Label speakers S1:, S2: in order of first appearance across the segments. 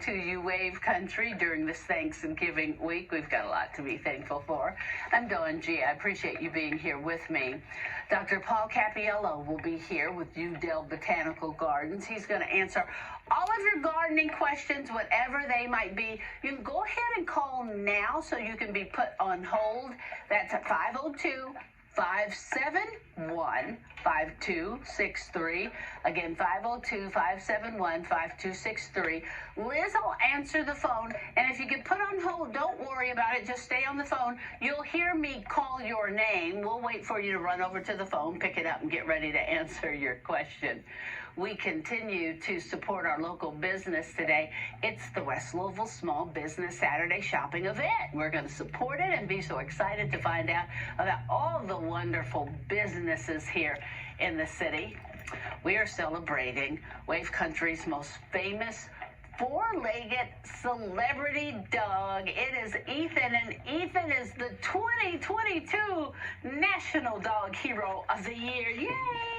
S1: To you, Wave Country, during this Thanksgiving week. We've got a lot to be thankful for. I'm Dawne G. I appreciate you being here with me. Dr. Paul Cappiello will be here with Udell Botanical Gardens. He's going to answer all of your gardening questions, whatever they might be. You can go ahead and call now so you can be put on hold. That's at 502-571-5263. Again, 502-571-5263. Liz will answer the phone, and if you get put on hold, don't worry about it. Just stay on the phone. You'll hear me call your name. We'll wait for you to run over to the phone, pick it up, and get ready to answer your question. We continue to support our local business today. It's the West Louisville Small Business Saturday Shopping event. We're going to support it and be so excited to find out about all the wonderful businesses here in the city. We are celebrating Wave Country's most famous four-legged celebrity dog. It is Ethan, and Ethan is the 2022 National Dog Hero of the Year. Yay!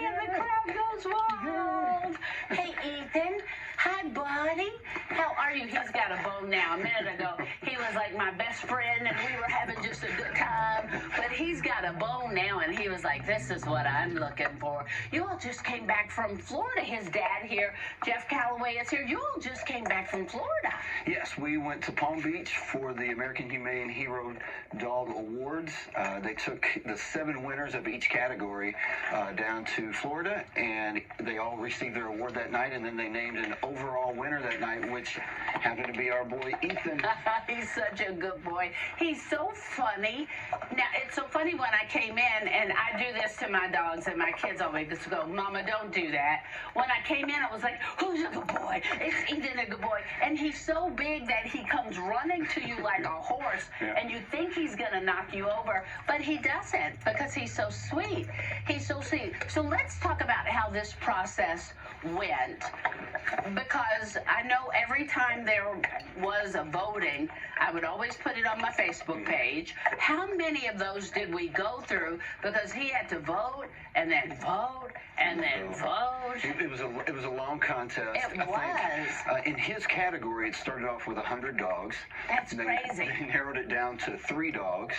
S1: And the crowd goes wild. Hey, Ethan. Hi, buddy. How are you? He's got a bone now. A minute ago, he was like my best friend, and we were having just a good time. But he's got a bone now, and he was like, this is what I'm looking for. You all just came back from Florida. His dad here, Jeff Calloway, is here. You all just came back from Florida.
S2: Yes, we went to Palm Beach for the American Humane Hero Dog Awards. They took the 7 winners of each category down to Florida, and they all received their award that night, and then they named an overall winner that night, which happened to be our boy Ethan.
S1: He's such a good boy. He's so funny. Now, it's so funny when I came in, and I do this to my dogs, and my kids always just go, Mama, don't do that. When I came in, I was like, who's a good boy? It's Ethan, a good boy. And he's so big that he comes running to you like a horse, and you think he's going to knock you over, but he doesn't, because he's so sweet. He's so sweet. So let's talk about how this process went, because I know every time there was a voting, I would always put it on my Facebook page. How many of those did we go through? Because he had to vote and then vote and then vote.
S2: It was a long contest.
S1: It was.
S2: In his category, it started off with 100 dogs.
S1: That's crazy.
S2: They narrowed it down to 3 dogs,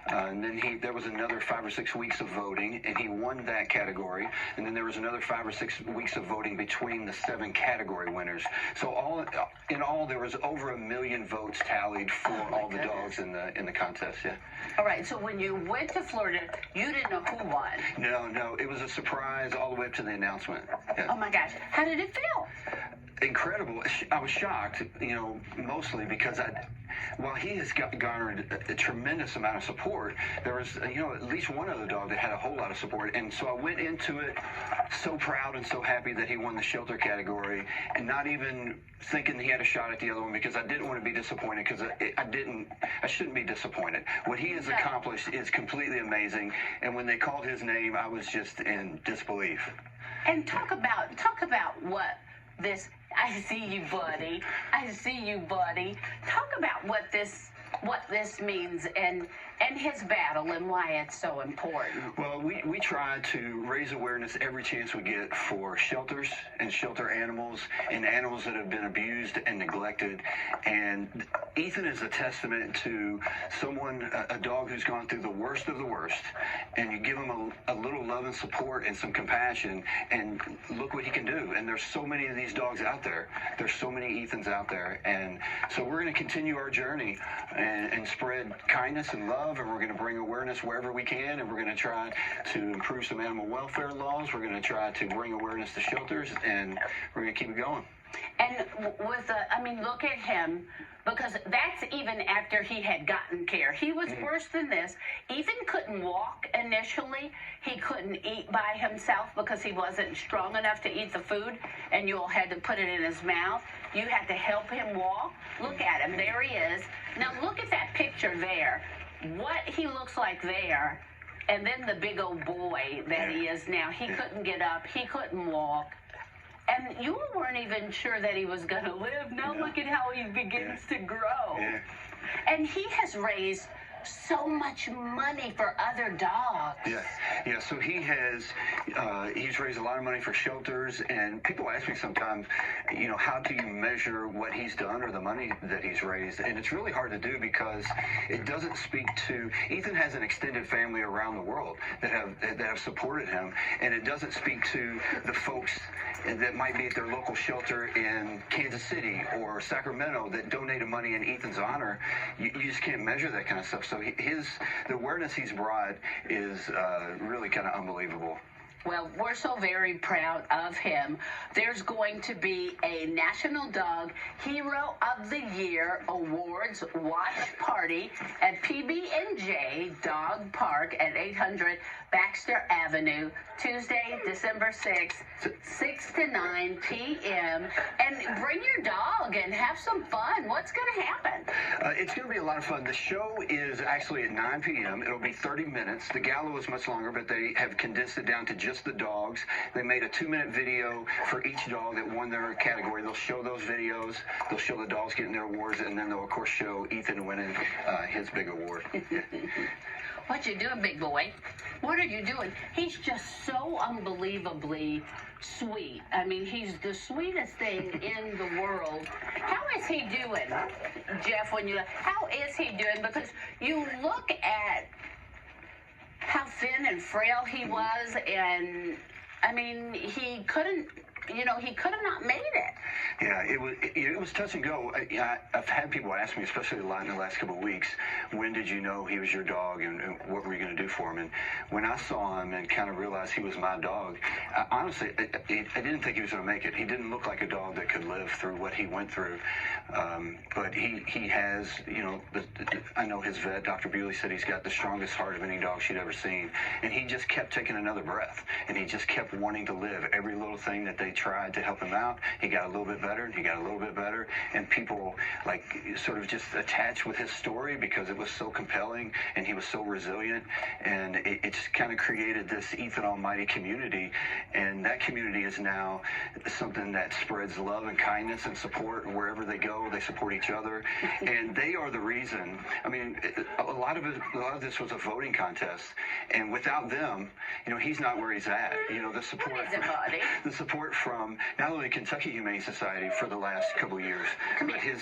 S2: and then there was another 5 or 6 weeks of voting, and he won that category. And then there was another 5 or 6 weeks of voting between the 7 category winners. So in all, there was over 1 million votes tallied for all the dogs in the contest. Yeah.
S1: All right. So when you went to Florida, you didn't know who won.
S2: No, it was a surprise all the way up to the announcement. Yeah.
S1: Oh my gosh, how did it feel?
S2: Incredible. I was shocked, mostly because while he has garnered a tremendous amount of support, there was, at least one other dog that had a whole lot of support. And so I went into it so proud and so happy that he won the shelter category, and not even thinking he had a shot at the other one, because I didn't want to be disappointed, because I shouldn't be disappointed. What he has accomplished is completely amazing. And when they called his name, I was just in disbelief.
S1: And talk about what this, I see you, buddy. I see you, buddy. Talk about what this means and his battle and why it's so important.
S2: Well, we try to raise awareness every chance we get for shelters and shelter animals and animals that have been abused and neglected. And Ethan is a testament to a dog who's gone through the worst of the worst, and you give him a little love and support and some compassion, and look what he can do. And there's so many of these dogs out there. There's so many Ethans out there. And so we're going to continue our journey and spread kindness and love, and we're going to bring awareness wherever we can, and we're going to try to improve some animal welfare laws. We're going to try to bring awareness to shelters, and we're going to keep it going.
S1: And look at him, because that's even after he had gotten care. He was worse than this. Ethan couldn't walk initially. He couldn't eat by himself because he wasn't strong enough to eat the food, and you all had to put it in his mouth. You had to help him walk. Look at him. There he is. Now look at that picture there. What he looks like there, and then the big old boy that he is now. He couldn't get up. He couldn't walk. And you weren't even sure that he was going to live. Now look at how he begins to grow. Yeah. And he has raised so much money for other dogs.
S2: Yeah. So he's raised a lot of money for shelters, and people ask me sometimes, how do you measure what he's done or the money that he's raised? And it's really hard to do because it doesn't speak to. Ethan has an extended family around the world that have supported him, and it doesn't speak to the folks that might be at their local shelter in Kansas City or Sacramento that donated money in Ethan's honor. You just can't measure that kind of stuff. So the awareness he's brought is really kind of unbelievable.
S1: Well, we're so very proud of him. There's going to be a National Dog Hero of the Year Awards watch party at PB&J Dog Park at 800 Baxter Avenue, Tuesday, December 6th, 6 to 9 p.m. And bring your dog and have some fun. What's going to happen?
S2: It's going to be a lot of fun. The show is actually at 9 p.m. It'll be 30 minutes. The gala is much longer, but they have condensed it down to just the dogs. They made a 2-minute video for each dog that won their category. They'll show those videos. They'll show the dogs getting their awards, and then they'll, of course, show Ethan winning his big award.
S1: What you doing, big boy? What are you doing? He's just so unbelievably sweet. I mean, he's the sweetest thing in the world. How is he doing, Jeff, how is he doing? Because you look at how thin and frail he was, and, I mean, he could have not made it.
S2: Yeah, it was touch and go. I've had people ask me, especially a lot in the last couple of weeks, when did you know he was your dog and what were you going to do for him? And when I saw him and kind of realized he was my dog, honestly, I didn't think he was going to make it. He didn't look like a dog that could live through what he went through. But he has, I know his vet, Dr. Bewley, said he's got the strongest heart of any dog she'd ever seen. And he just kept taking another breath. And he just kept wanting to live. Every little thing that they tried to help him out, he got a little bit better, and he got a little bit better, and people sort of just attached with his story because it was so compelling and he was so resilient, and it just kind of created this Ethan Almighty community, and that community is now something that spreads love and kindness and support, and wherever they go, they support each other, and they are the reason. I mean, a lot of this was a voting contest, and without them, he's not where he's at. The support from not only Kentucky Humane Society for the last couple of years, but his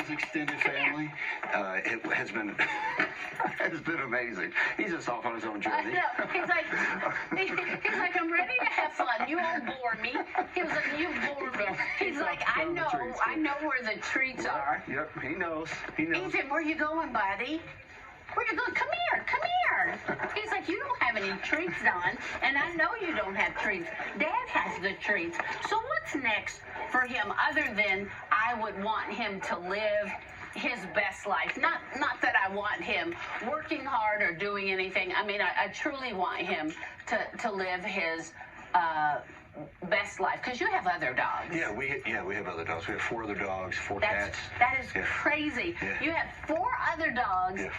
S2: extended family it has been amazing. He's just off on his own journey.
S1: He's like, I'm ready to have fun. You all bore me. He was like, you bore me. He's like, I know where the treats are.
S2: Yep, he knows.
S1: Ethan, where you going, buddy? Where you going? Come here. He's like, you don't have any treats, Dawn, and I know you don't have treats. Dad has the treats. So what's next for him other than I would want him to live his best life? Not that I want him working hard or doing anything. I mean, I truly want him to live his best life, because you have other dogs.
S2: Yeah, we have other dogs. We have 4 other dogs, 4 cats.
S1: That is crazy. Yeah. You have 4 other dogs and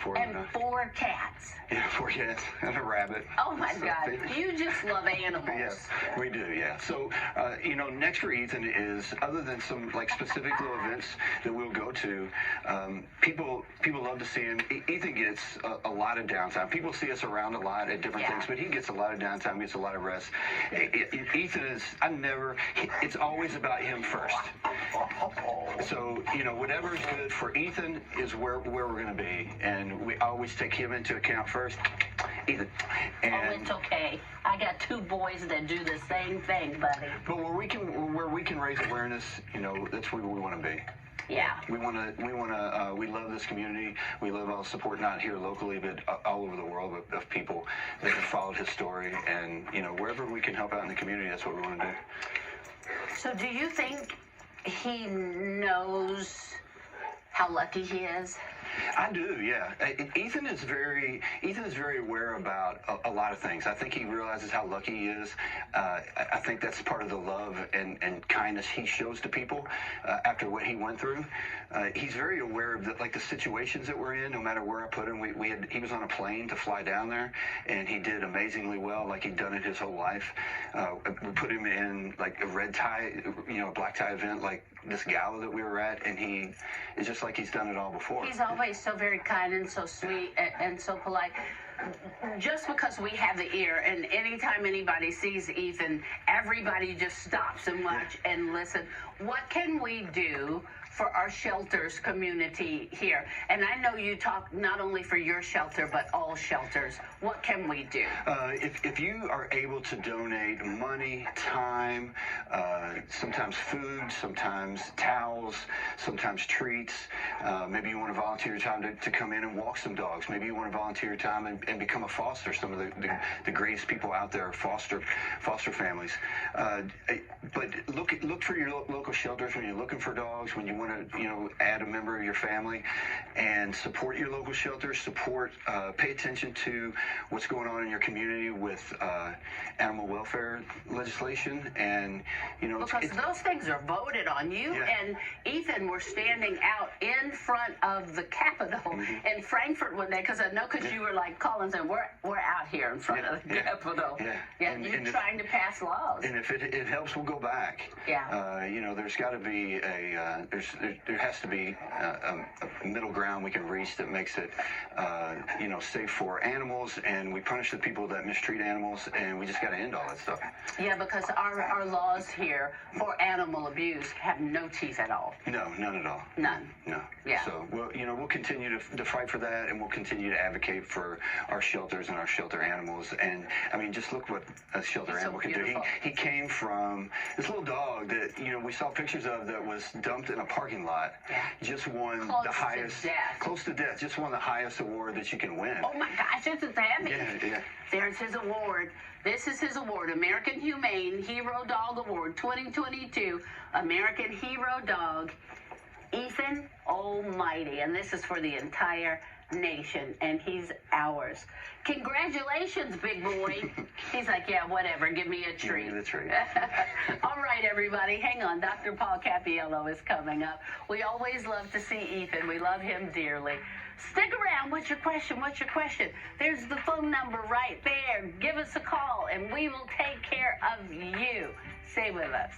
S1: 4 cats.
S2: Yeah, 4 cats and a rabbit.
S1: Oh my God, you just love animals.
S2: Yes, we do. Yeah. So next for Ethan is, other than some specific little events that we'll go to, people love to see him. Ethan gets a lot of downtime. People see us around a lot at different things, but he gets a lot of downtime. Gets a lot of rest. Ethan is. It's always about him first. So, whatever is good for Ethan is where we're going to be. And we always take him into account first. Ethan. And
S1: it's okay. I got 2 boys that do the same thing, buddy.
S2: But where we can raise awareness, that's where we want to be.
S1: Yeah.
S2: We love this community. We love all the support, not here locally, but all over the world of people that have followed his story. And, wherever we can help out in the community, that's what we want to do.
S1: So do you think he knows how lucky he is?
S2: I do, yeah. Ethan is very aware about a lot of things. I think he realizes how lucky he is. I think that's part of the love and kindness he shows to people after what he went through. He's very aware of the situations that we're in. No matter where I put him, he was on a plane to fly down there, and he did amazingly well, like he'd done it his whole life. We put him in a red tie, a black tie event, like this gala that we were at, and he is just like he's done it all before.
S1: He's always so very kind and so sweet and so polite. Just because we have the ear, and anytime anybody sees Ethan, everybody just stops and watch and listen. What can we do for our shelters community here? And I know you talk not only for your shelter, but all shelters. What can we do?
S2: If you are able to donate money, time, sometimes food, sometimes towels, sometimes treats, maybe you want to volunteer your time to come in and walk some dogs. Maybe you want to volunteer your time and become a foster. Some of the greatest people out there are foster families. But look for your local shelters when you're looking for dogs, when you want to add a member of your family, and support your local shelters. Pay attention to what's going on in your community with animal welfare legislation, and
S1: because those things are voted on. You and Ethan were standing out in front of the Capitol in Frankfurt one day, because I know you were like calling saying we're out here in front of the Capitol. And you're trying to pass laws.
S2: And if it helps, we'll go back. There's got to be there has to be a middle ground we can reach that makes it safe for animals, and we punish the people that mistreat animals, and we just got to end all that stuff.
S1: Yeah, because our laws here for animal abuse have no teeth at all.
S2: No, none at all.
S1: None.
S2: No.
S1: Yeah.
S2: So we'll continue to fight for that, and we'll continue to advocate for our shelters and our shelter animals. And I mean, just look what a shelter animal can do. He came from this little dog that we saw pictures of that was dumped in a parking lot. Just won the highest, close to death. Just won the highest award that you can win.
S1: Oh my gosh, this is heavy.
S2: Yeah.
S1: There's his award. This is his award, American Humane Hero Dog Award 2022, American Hero Dog, Ethan Almighty. And this is for the entire nation, and he's ours. Congratulations, big boy. He's like, yeah, whatever, give me a treat.
S2: Give me the treat.
S1: All right, everybody, hang on. Dr. Paul Cappiello is coming up. We always love to see Ethan. We love him dearly. Stick around. What's your question? There's the phone number right there. Give us a call, and we will take care of you. Stay with us.